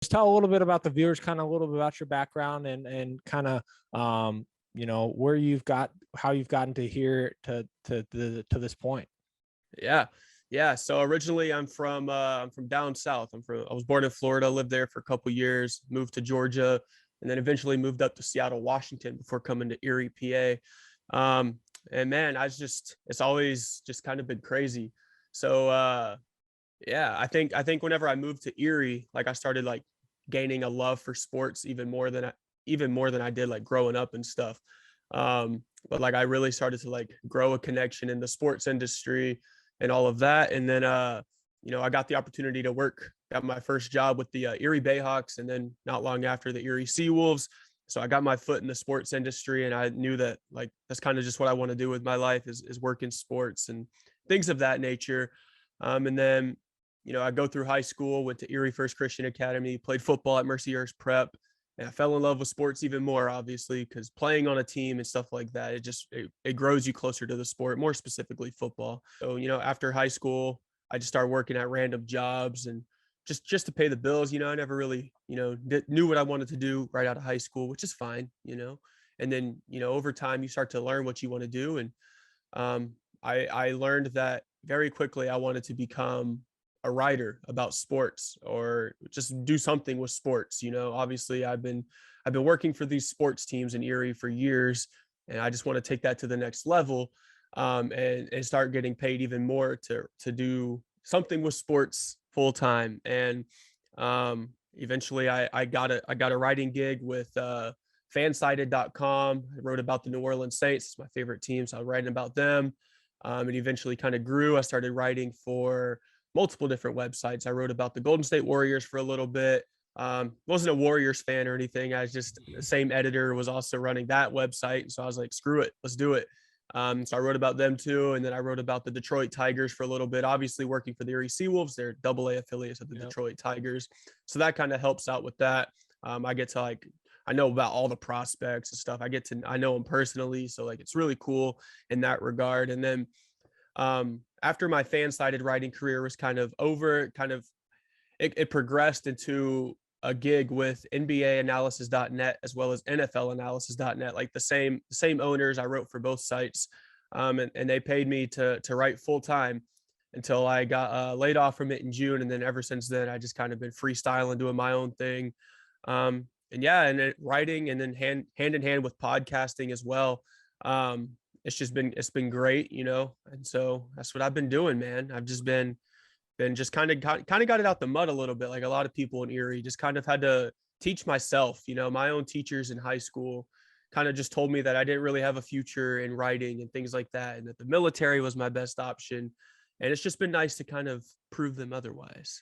just tell a little bit about the viewers, kind of a little bit about your background and kind of, where how you've gotten to here to this point. Yeah. Yeah. So originally I'm from down south. I was born in Florida, lived there for a couple years, moved to Georgia, and then eventually moved up to Seattle, Washington before coming to Erie, PA. And man, it's always just kind of been crazy. So yeah, I think whenever I moved to Erie, like I started like gaining a love for sports even more than I did like growing up and stuff. But like I really started to like grow a connection in the sports industry and all of that. And then I got the opportunity to got my first job with the Erie Bayhawks, and then not long after the Erie Seawolves. So I got my foot in the sports industry, and I knew that like that's kind of just what I want to do with my life is work in sports and things of that nature. And then I go through high school, went to Erie First Christian Academy, played football at Mercyhurst Prep, and I fell in love with sports even more, obviously, because playing on a team and stuff like that, it grows you closer to the sport, more specifically football. So, after high school, I just started working at random jobs and just to pay the bills. I never really, knew what I wanted to do right out of high school, which is fine. And then, over time, you start to learn what you want to do. And I learned that very quickly I wanted to become a writer about sports or just do something with sports. Obviously I've been working for these sports teams in Erie for years, and I just want to take that to the next level, and start getting paid even more to do something with sports full time. And eventually I got a writing gig with fansided.com. I wrote about the New Orleans Saints. It's my favorite team, so I was writing about them. It eventually kind of grew. I started writing for multiple different websites. I wrote about the Golden State Warriors for a little bit. Wasn't a Warriors fan or anything. I was just the same editor was also running that website. So I was like, screw it, let's do it. So I wrote about them too. And then I wrote about the Detroit Tigers for a little bit, obviously working for the Erie Seawolves. They're AA affiliates of the Detroit Tigers. So that kind of helps out with that. I get to I know about all the prospects and stuff. I know them personally. So like, it's really cool in that regard. And then after my fan-sided writing career was kind of over, it progressed into a gig with NBAanalysis.net as well as NFLanalysis.net, like the same owners. I wrote for both sites, and they paid me to write full time until I got laid off from it in June. And then ever since then, I just kind of been freestyling, doing my own thing. And yeah, and then writing, and then hand in hand with podcasting as well. It's been great, and so that's what I've been doing, man. I've just been just kind of got it out the mud a little bit, like a lot of people in Erie. Just kind of had to teach myself. My own teachers in high school kind of just told me that I didn't really have a future in writing and things like that, and that the military was my best option. And it's just been nice to kind of prove them otherwise.